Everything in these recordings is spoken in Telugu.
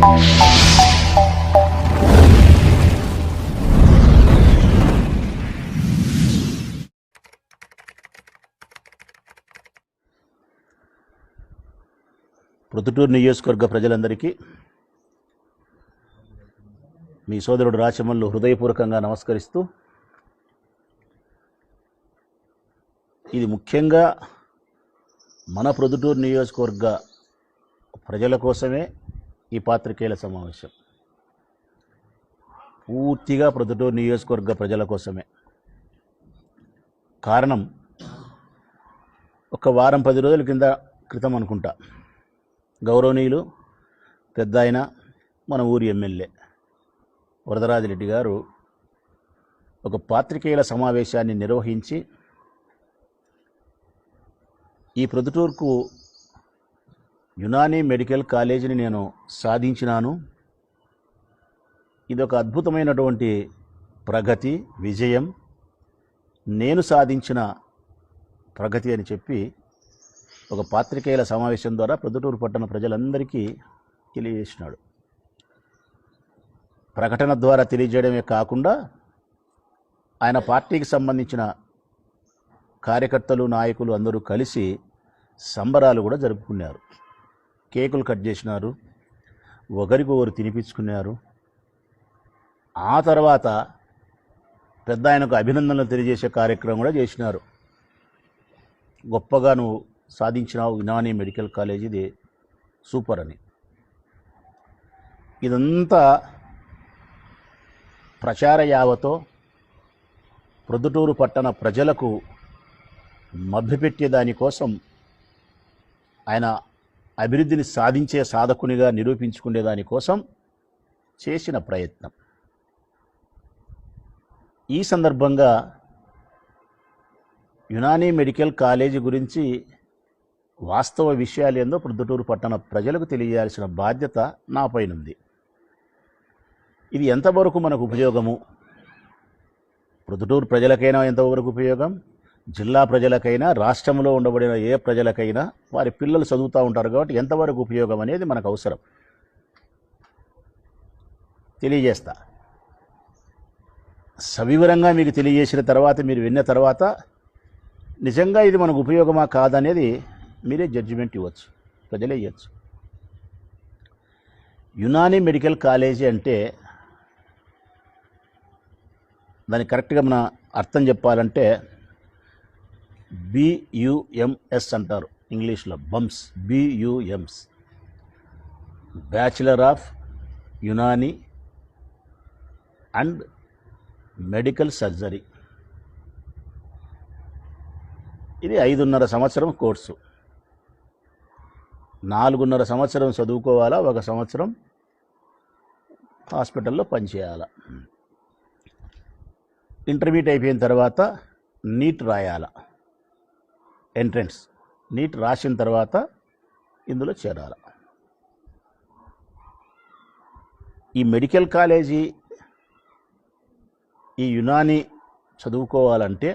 ప్రొద్దుటూరు నియోజకవర్గ ప్రజలందరికీ మీ సోదరుడు రాచమల్లు హృదయపూర్వకంగా నమస్కరిస్తూ, ఇది ముఖ్యంగా మన ప్రొద్దుటూరు నియోజకవర్గ ప్రజల కోసమే ఈ పాత్రికేయుల సమావేశం. పూర్తిగా ప్రొద్దుటూరు నియోజకవర్గ ప్రజల కోసమే. కారణం, ఒక వారం 10 రోజుల క్రితం అనుకుంటా, గౌరవనీయులు పెద్ద ఆయన మన ఊరి ఎమ్మెల్యే వరదరాజిరెడ్డి గారు ఒక పాత్రికేయుల సమావేశాన్ని నిర్వహించి, ఈ ప్రొద్దుటూరుకు యునాని మెడికల్ కాలేజీని నేను సాధించినాను, ఇదొక అద్భుతమైనటువంటి ప్రగతి, విజయం, నేను సాధించిన ప్రగతి అని చెప్పి ఒక పాత్రికేయుల సమావేశం ద్వారా ప్రొద్దుటూరు పట్టణ ప్రజలందరికీ తెలియజేసినాడు. ప్రకటన ద్వారా తెలియజేయడమే కాకుండా ఆయన పార్టీకి సంబంధించిన కార్యకర్తలు, నాయకులు అందరూ కలిసి సంబరాలు కూడా జరుపుకున్నారు. కేకులు కట్ చేసినారు, ఒకరికి ఒకరు తినిపించుకున్నారు. ఆ తర్వాత పెద్ద ఆయనకు అభినందనలు తెలియజేసే కార్యక్రమం కూడా చేసినారు. గొప్పగా నువ్వు సాధించినావు యునాని మెడికల్ కాలేజ్, ఇది సూపర్ అని. ఇదంతా ప్రచార యావతో ప్రొద్దుటూరు పట్టణ ప్రజలకు మభ్యపెట్టే దానికోసం, ఆయన అభివృద్ధిని సాధించే సాధకునిగా నిరూపించుకునే దానికోసం చేసిన ప్రయత్నం. ఈ సందర్భంగా యునాని మెడికల్ కాలేజీ గురించి వాస్తవ విషయాలు ఏందో ప్రొద్దుటూరు పట్టణ ప్రజలకు తెలియజేయాల్సిన బాధ్యత నా పైనుంది. ఇది ఎంతవరకు మనకు ఉపయోగము, ప్రొద్దుటూరు ప్రజలకైనా ఎంతవరకు ఉపయోగం, జిల్లా ప్రజలకైనా, రాష్ట్రంలో ఉండబడిన ఏ ప్రజలకైనా, వారి పిల్లలు చదువుతూ ఉంటారు కాబట్టి ఎంతవరకు ఉపయోగం అనేది మనకు అవసరం. తెలియజేస్తా. సవివరంగా మీకు తెలియజేసిన తర్వాత, మీరు విన్న తర్వాత నిజంగా ఇది మనకు ఉపయోగమా కాదనేది మీరే జడ్జిమెంట్ ఇవ్వచ్చు, ప్రజలే ఇవ్వచ్చు. యునాని మెడికల్ కాలేజీ అంటే దాన్ని కరెక్ట్గా మన అర్థం చెప్పాలంటే BUMS అంటారు ఇంగ్లీష్లో, bumps, BUMS, bachelor of Unani and medical surgery. ఇది 5.5 సంవత్సరం కోర్సు. 4.5 సంవత్సరం చదువుకోవాలా, 1 సంవత్సరం హాస్పిటల్లో పనిచేయాలా. ఇంటర్మీడియట్ అయిపోయిన తర్వాత నీట్ రాయాల, ఎంట్రన్స్. నీట్ రాసిన తర్వాత ఇందులో చేరాల. ఈ మెడికల్ కాలేజీ, ఈ యునాని చదువుకోవాలంటే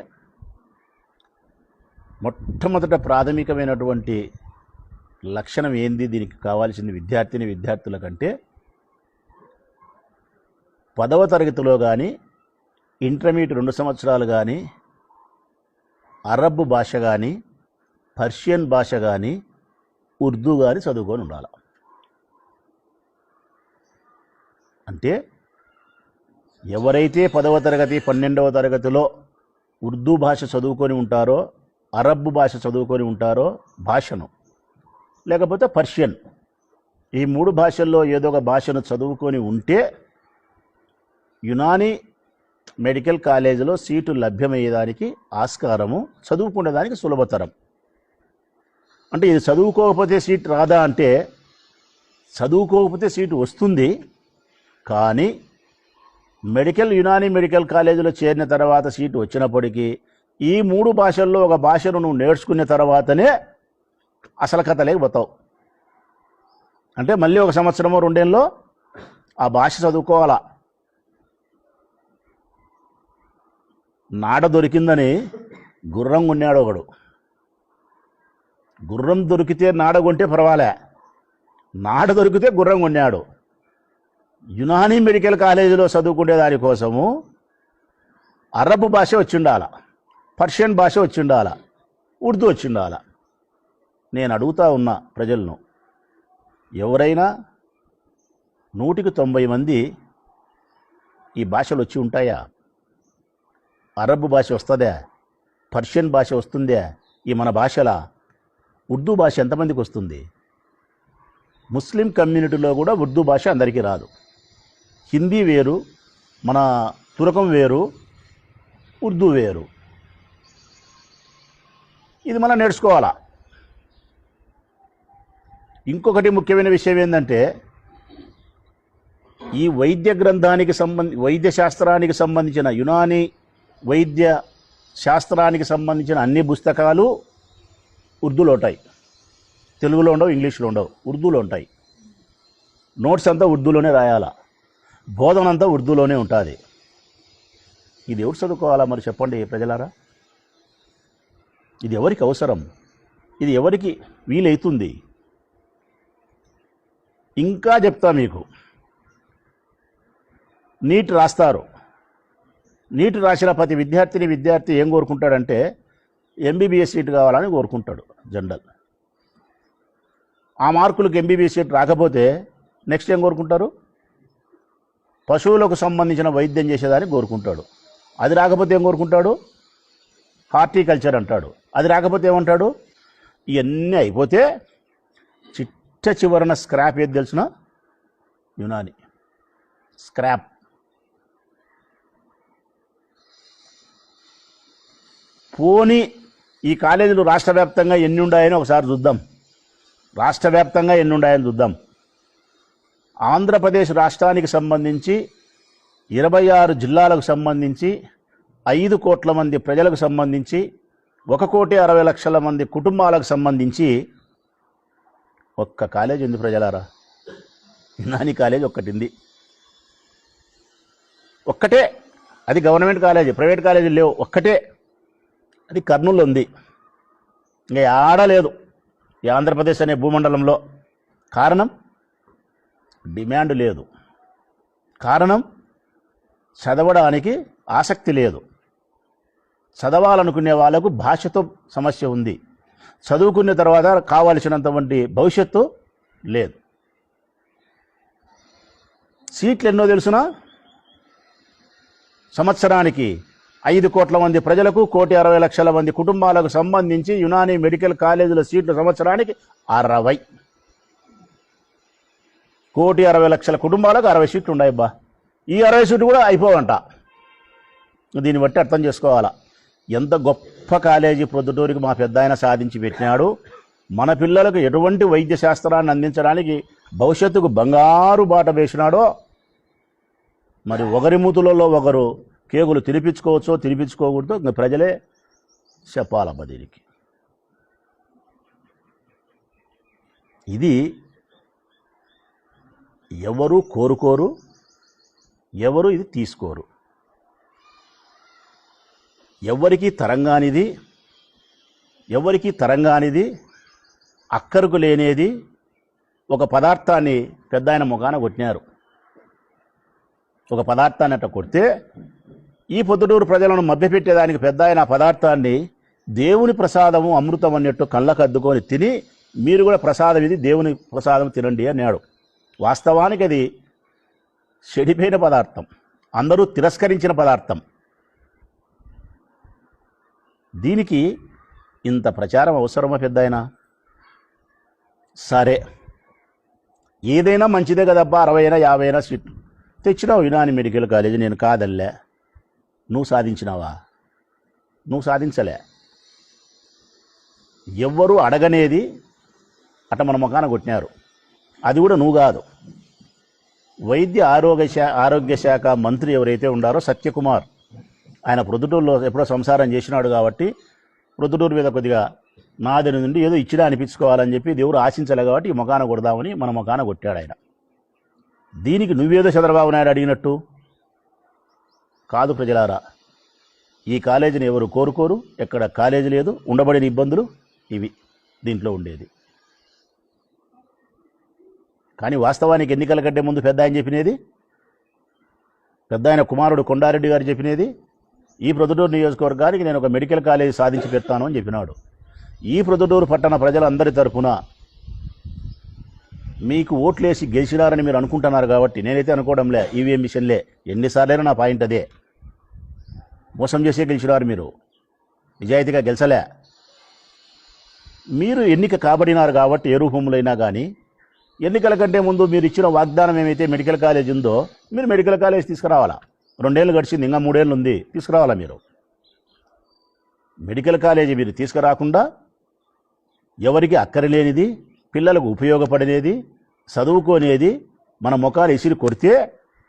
మొట్టమొదట ప్రాథమికమైనటువంటి లక్షణం ఏంది, దీనికి కావాల్సింది విద్యార్థుల కంటే 10వ తరగతిలో కానీ, ఇంటర్మీడియట్ 2 సంవత్సరాలు కానీ, అరబ్ భాష కానీ, పర్షియన్ భాష కానీ, ఉర్దూ కానీ చదువుకొని ఉండాలి. అంటే ఎవరైతే 10వ తరగతి 12వ తరగతిలో ఉర్దూ భాష చదువుకొని ఉంటారో, అరబ్ భాష చదువుకొని ఉంటారో భాషను, లేకపోతే పర్షియన్, ఈ 3 భాషల్లో ఏదో ఒక భాషను చదువుకొని ఉంటే యునాని మెడికల్ కాలేజీలో సీటు లభ్యమయ్యేదానికి ఆస్కారము, చదువుకునేదానికి సులభతరం. అంటే ఇది చదువుకోకపోతే సీట్ రాదా అంటే, చదువుకోకపోతే సీటు వస్తుంది, కానీ యునాని మెడికల్ కాలేజీలో చేరిన తర్వాత సీటు వచ్చినప్పటికీ ఈ 3 భాషల్లో ఒక భాషను నువ్వు నేర్చుకున్న తర్వాతనే అసలు కథ లేకపోతావు. అంటే మళ్ళీ 1 సంవత్సరమో 2 ఏళ్ళలో ఆ భాష చదువుకోవాలా. నాడ దొరికిందని గుర్రం కొన్నాడు ఒకడు. గుర్రం దొరికితే నాడ కొంటే పర్వాలే, నాడ దొరికితే గుర్రం కొన్నాడు. యునానీ మెడికల్ కాలేజీలో చదువుకునే దానికోసము అరబ్ భాష వచ్చిండాల, పర్షియన్ భాష వచ్చిండాల, ఉర్దూ వచ్చిండాల. నేను అడుగుతా ఉన్నా ప్రజలను, ఎవరైనా 100కి 90 మంది ఈ భాషలు వచ్చి ఉంటాయా? అరబ్ భాష వస్తుందా? పర్షియన్ భాష వస్తుందా? ఈ మన భాషలా ఉర్దూ భాష ఎంతమందికి వస్తుంది? ముస్లిం కమ్యూనిటీలో కూడా ఉర్దూ భాష అందరికీ రాదు. హిందీ వేరు, మన తురకం వేరు, ఉర్దూ వేరు. ఇది మనం నేర్చుకోవాలా. ఇంకొకటి ముఖ్యమైన విషయం ఏంటంటే, ఈ వైద్య శాస్త్రానికి సంబంధించిన యునానీ వైద్య శాస్త్రానికి సంబంధించిన అన్ని పుస్తకాలు ఉర్దూలో ఉంటాయి. తెలుగులో ఉండవు, ఇంగ్లీష్లో ఉండవు, ఉర్దూలో ఉంటాయి. నోట్స్ అంతా ఉర్దూలోనే రాయాలా, బోధన అంతా ఉర్దూలోనే ఉంటుంది. ఇది ఎవరు చదువుకోవాలా మరి చెప్పండి ప్రజలారా? ఇది ఎవరికి అవసరం? ఇది ఎవరికి వీలవుతుంది? ఇంకా చెప్తా మీకు, నీట్ రాస్తారు. నీట్ రాసిన ప్రతి విద్యార్థి ఏం కోరుకుంటాడంటే ఎంబీబీఎస్ సీట్ కావాలని కోరుకుంటాడు జనరల్. ఆ మార్కులకు ఎంబీబీఎస్ సీట్ రాకపోతే నెక్స్ట్ ఏం కోరుకుంటారు? పశువులకు సంబంధించిన వైద్యం చేసేదాన్ని కోరుకుంటాడు. అది రాకపోతే ఏం కోరుకుంటాడు? హార్టికల్చర్ అంటాడు. అది రాకపోతే ఏమంటాడు? ఇవన్నీ అయిపోతే చివరన స్క్రాప్ ఏది తెలిసిన? యునాని స్క్రాప్. పోనీ ఈ కాలేజీలు రాష్ట్ర వ్యాప్తంగా ఎన్ని ఉన్నాయని ఒకసారి చూద్దాం. రాష్ట్ర వ్యాప్తంగా ఎన్ని ఉన్నాయని చూద్దాం. ఆంధ్రప్రదేశ్ రాష్ట్రానికి సంబంధించి 26 జిల్లాలకు సంబంధించి 5 కోట్ల మంది ప్రజలకు సంబంధించి 1,60,00,000 మంది కుటుంబాలకు సంబంధించి ఒక్క కాలేజ్ ఉంది ప్రజలారా. యునాని కాలేజ్ ఒక్కటింది, ఒక్కటే. అది గవర్నమెంట్ కాలేజీ, ప్రైవేట్ కాలేజీ లేవు, ఒక్కటే. అది కర్నూలు ఉంది. ఇంకా ఆడలేదు ఈ ఆంధ్రప్రదేశ్ అనే భూమండలంలో. కారణం డిమాండ్ లేదు, కారణం చదవడానికి ఆసక్తి లేదు. చదవాలనుకునే వాళ్ళకు భాషతో సమస్య ఉంది. చదువుకున్న తర్వాత కావలసినంతవంటి భవిష్యత్తు లేదు. సీట్లు ఎన్నో తెలుసునా? సంవత్సరానికి 5 కోట్ల మంది ప్రజలకు 1,60,00,000 మంది కుటుంబాలకు సంబంధించి యునాని మెడికల్ కాలేజీల సీట్లు సంవత్సరానికి 60. 1,60,00,000 కుటుంబాలకు 60 సీట్లు ఉన్నాయి. బా, ఈ 60 సీట్లు కూడా అయిపోవంట. దీన్ని బట్టి అర్థం చేసుకోవాలా ఎంత గొప్ప కాలేజీ ప్రొద్దుటూరికి మా పెద్ద ఆయన సాధించి పెట్టినాడు. మన పిల్లలకు ఎటువంటి వైద్య శాస్త్రాన్ని అందించడానికి భవిష్యత్తుకు బంగారు బాట వేసినాడో. మరి ఒకరి మూతులలో ఒకరు కేకులు తినిపించుకోవచ్చో తినిపించుకోకూడదో ఇంకా ప్రజలే చెప్పాలబ్బా దీనికి. ఇది ఎవరు కోరుకోరు, ఎవరు ఇది తీసుకోరు. ఎవరికి తరంగానిది అక్కరకు లేనేది ఒక పదార్థాన్ని పెద్ద ఆయన ముఖాన కొట్టినారు. ఒక పదార్థాన్ని అట్ట కొడితే ఈ పొద్దుటూరు ప్రజలను మభ్యపెట్టేదానికి పెద్ద ఆయన ఆ పదార్థాన్ని దేవుని ప్రసాదము అమృతం అన్నట్టు కళ్ళకు అద్దుకొని తిని, మీరు కూడా ప్రసాదం ఇది దేవుని ప్రసాదం తినండి అన్నాడు. వాస్తవానికి అది చెడిపోయిన పదార్థం, అందరూ తిరస్కరించిన పదార్థం. దీనికి ఇంత ప్రచారం అవసరమా పెద్ద ఆయన? సరే, ఏదైనా మంచిదే కదబ్బా, 60 అయినా 50 అయినా సీట్లు తెచ్చినావు యునాని మెడికల్ కాలేజీ, నేను కాదల్లే. నువ్వు సాధించినావా? నువ్వు సాధించలే. ఎవ్వరూ అడగనేది అట్ట మన ముఖాన కొట్టినారు. అది కూడా నువ్వు కాదు, ఆరోగ్య శాఖ మంత్రి ఎవరైతే ఉండారో సత్యకుమార్, ఆయన ప్రొద్దుటూరులో ఎప్పుడో సంసారం చేసినాడు కాబట్టి ప్రొద్దుటూరు మీద కొద్దిగా నాదని నుండి ఏదో ఇచ్చినా అనిపించుకోవాలని చెప్పి దేవుడు ఆశించలే కాబట్టి ఈ ముఖాన కొడదామని మన ముఖాన కొట్టాడు ఆయన. దీనికి నువ్వేదో చంద్రబాబు నాయుడు అడిగినట్టు కాదు ప్రజలారా. ఈ కాలేజీని ఎవరు కోరుకోరు, ఎక్కడ కాలేజీ లేదు, ఉండబడిన ఇబ్బందులు ఇవి దీంట్లో ఉండేది. కానీ వాస్తవానికి ఎన్నికల కంటే ముందు పెద్ద ఆయన చెప్పినది పెద్ద ఆయన కుమారుడు కొండారెడ్డి గారు చెప్పినది ఈ ప్రొద్దుటూరు నియోజకవర్గానికి నేను ఒక మెడికల్ కాలేజీ సాధించి పెడతాను అని చెప్పినాడు. ఈ ప్రొద్దుటూరు పట్టణ ప్రజలందరి తరఫున మీకు ఓట్లేసి గెలిచినారని మీరు అనుకుంటున్నారు కాబట్టి, నేనైతే అనుకోవడంలే, ఈవీఎం మిషన్లే, ఎన్నిసార్లైనా నా పాయింట్ అదే. మోసం చేసే గెలిచినారు మీరు, నిజాయితీగా గెలిచలే. మీరు ఎన్నిక కాబడినారు కాబట్టి ఏ రూపంలో అయినా కానీ, ఎన్నికల కంటే ముందు మీరు ఇచ్చిన వాగ్దానం ఏమైతే మెడికల్ కాలేజ్ ఉందో మీరు మెడికల్ కాలేజ్ తీసుకురావాలా. 2 ఏళ్ళు గడిచింది, ఇంకా 3 ఏళ్ళు ఉంది, తీసుకురావాలా. మీరు మెడికల్ కాలేజీ మీరు తీసుకురాకుండా ఎవరికి అక్కరలేనిది, పిల్లలకు ఉపయోగపడేది, చదువుకోనేది మన ముఖాలు ఇసిరి కొడితే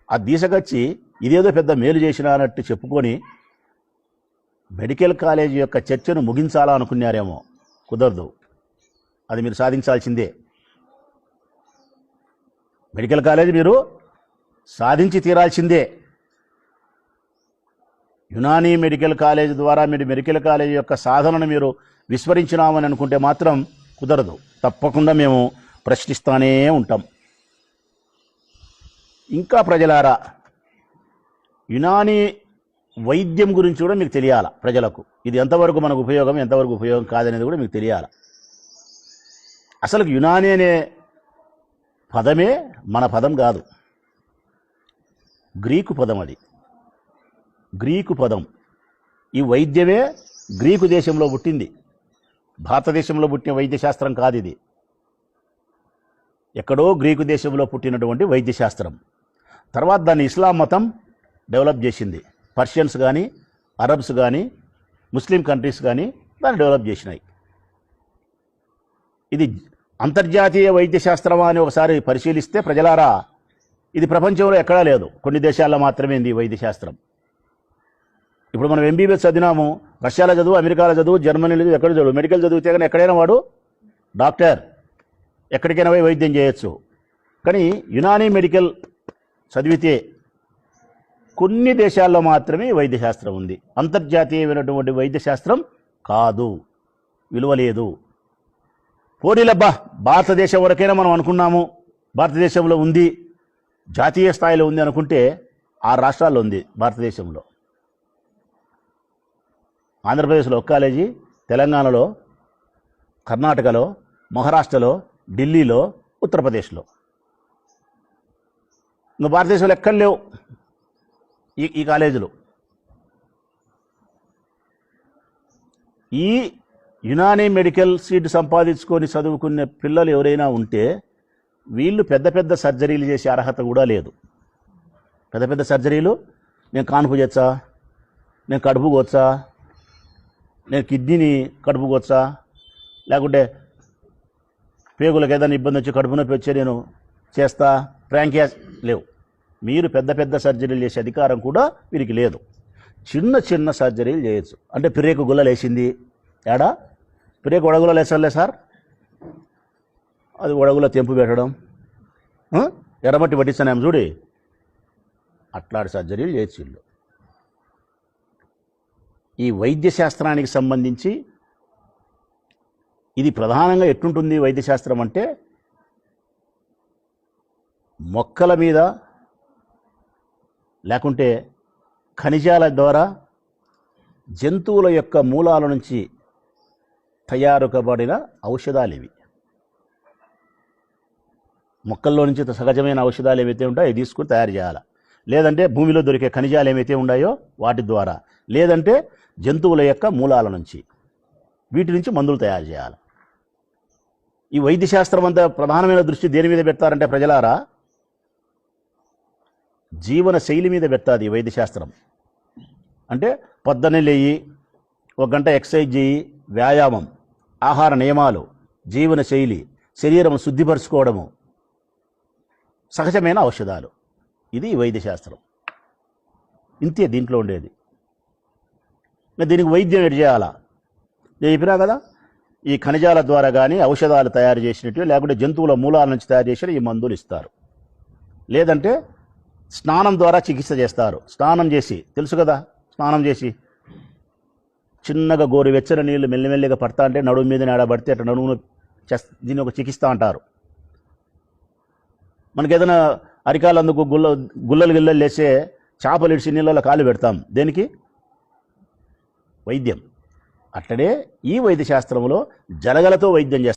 ఆ దీసగచ్చి ఇదేదో పెద్ద మేలు చేసినా అన్నట్టు చెప్పుకొని మెడికల్ కాలేజీ యొక్క చర్చను ముగించాలా అనుకున్నారేమో. కుదరదు, అది మీరు సాధించాల్సిందే. మెడికల్ కాలేజీ మీరు సాధించి తీరాల్సిందే. యునానీ మెడికల్ కాలేజ్ ద్వారా మీరు మెడికల్ కాలేజీ యొక్క సాధనను మీరు విస్మరించినామని అనుకుంటే మాత్రం కుదరదు. తప్పకుండా మేము ప్రశ్నిస్తూనే ఉంటాం. ఇంకా ప్రజలారా, యునానీ వైద్యం గురించి కూడా మీకు తెలియాలా. ప్రజలకు ఇది ఎంతవరకు మనకు ఉపయోగం, ఎంతవరకు ఉపయోగం కాదనేది కూడా మీకు తెలియాలా. అసలు యునానీ అనే పదమే మన పదం కాదు, గ్రీకు పదం. అది గ్రీకు పదం. ఈ వైద్యమే గ్రీకు దేశంలో పుట్టింది, భారతదేశంలో పుట్టిన వైద్యశాస్త్రం కాదు ఇది. ఎక్కడో గ్రీకు దేశంలో పుట్టినటువంటి వైద్యశాస్త్రం. తర్వాత దాన్ని ఇస్లాం మతం డెవలప్ చేసింది. పర్షియన్స్ కానీ, అరబ్స్ కానీ, ముస్లిం కంట్రీస్ కానీ దాన్ని డెవలప్ చేసినాయి. ఇది అంతర్జాతీయ వైద్యశాస్త్రం అని ఒకసారి పరిశీలిస్తే ప్రజలారా, ఇది ప్రపంచంలో ఎక్కడా లేదు, కొన్ని దేశాల్లో మాత్రమే ఉంది ఈ వైద్యశాస్త్రం. ఇప్పుడు మనం ఎంబీబీఎస్ చదివినాము, రష్యాలో చదువు, అమెరికాలో చదువు, జర్మనీలో చదువు, ఎక్కడ చదువు, మెడికల్ చదివితే కానీ ఎక్కడైనా వాడు డాక్టర్, ఎక్కడికైనా పోయి వైద్యం చేయొచ్చు. కానీ యునానీ మెడికల్ చదివితే కొన్ని దేశాల్లో మాత్రమే వైద్యశాస్త్రం ఉంది. అంతర్జాతీయమైనటువంటి వైద్యశాస్త్రం కాదు, విలువ లేదు. పోనీలబ్బా, భారతదేశం వరకైనా మనం అనుకున్నాము, భారతదేశంలో ఉంది, జాతీయ స్థాయిలో ఉంది అనుకుంటే 6 రాష్ట్రాల్లో ఉంది భారతదేశంలో. ఆంధ్రప్రదేశ్లో ఒక కాలేజీ, తెలంగాణలో, కర్ణాటకలో, మహారాష్ట్రలో, ఢిల్లీలో, ఉత్తరప్రదేశ్లో. ఇంకా భారతదేశంలో ఎక్కడ లేవు ఈ కాలేజీలు. ఈ యునానీ మెడికల్ సీట్ సంపాదించుకొని చదువుకునే పిల్లలు ఎవరైనా ఉంటే వీళ్ళు పెద్ద పెద్ద సర్జరీలు చేసే అర్హత కూడా లేదు. పెద్ద పెద్ద సర్జరీలు, నేను కాన్పు చేయొచ్చా, నేను కడుపు కోవచ్చా, నేను కిడ్నీని కడుపు కోవచ్చా, లేకుంటే పేగులకు ఏదైనా ఇబ్బంది వచ్చి కడుపు నొప్పి వచ్చి నేను చేస్తా, ట్రాంకియాస్ లేవు. మీరు పెద్ద పెద్ద సర్జరీలు చేసే అధికారం కూడా వీరికి లేదు. చిన్న చిన్న సర్జరీలు చేయొచ్చు. అంటే పిరేకు గుల్లలు వేసింది, ఏడా పిరేకు ఒడగులలో వేసలే సార్, అది ఒడగులో తెంపు పెట్టడం, ఎర్రమట్టి పట్టిస్తానేమో చూడి, అట్లాంటి సర్జరీలు చేయొచ్చు వీళ్ళు. ఈ వైద్య శాస్త్రానికి సంబంధించి ఇది ప్రధానంగా ఎట్టుంటుంది వైద్యశాస్త్రం అంటే, మొక్కల మీద లేకుంటే ఖనిజాల ద్వారా జంతువుల యొక్క మూలాల నుంచి తయారు కాబడిన ఔషధాలు ఇవి. మొక్కల్లో నుంచి సహజమైన ఔషధాలు ఏవైతే ఉంటాయో అవి తీసుకుని తయారు చేయాలి. లేదంటే భూమిలో దొరికే ఖనిజాలు ఏవైతే ఉన్నాయో వాటి ద్వారా, లేదంటే జంతువుల యొక్క మూలాల నుంచి, వీటి నుంచి మందులు తయారు చేయాలి. ఈ వైద్యశాస్త్రం అంతా ప్రధానమైన దృష్టి దేని మీద పెడతారంటే ప్రజలారా, జీవన శైలి మీద పెడతాది ఈ వైద్యశాస్త్రం. అంటే పొద్దున్నే లేయి, 1 గంట ఎక్సర్సైజ్ చేయి, వ్యాయామం, ఆహార నియమాలు, జీవన శైలి, శరీరం శుద్ధిపరచుకోవడము, సహజమైన ఔషధాలు, ఇది వైద్యశాస్త్రం. ఇంతే దీంట్లో ఉండేది. దీనికి వైద్యం ఎటు చేయాలా నేను చెప్పినా కదా, ఈ ఖనిజాల ద్వారా కానీ ఔషధాలు తయారు చేసినట్టు, లేకుంటే జంతువుల మూలాల నుంచి తయారు చేసిన ఈ మందులు ఇస్తారు. లేదంటే స్నానం ద్వారా చికిత్స చేస్తారు. స్నానం చేసి, తెలుసు కదా, స్నానం చేసి చిన్నగా గోరువెచ్చని నీళ్ళు మెల్లిమెల్లిగా పడతా అంటే నడుము మీద నేడబడితే అట్లా నడుమును దీన్ని ఒక చికిత్స అంటారు. మనకి ఏదైనా అరికాలందుకు గుల్లలు గిల్లలు వేసే చేపలు ఇడిచి నీళ్ళలో కాలు పెడతాం. దేనికి? వైద్యం. అట్లనే ఈ వైద్య శాస్త్రంలో జలగలతో వైద్యం చేస్తాం.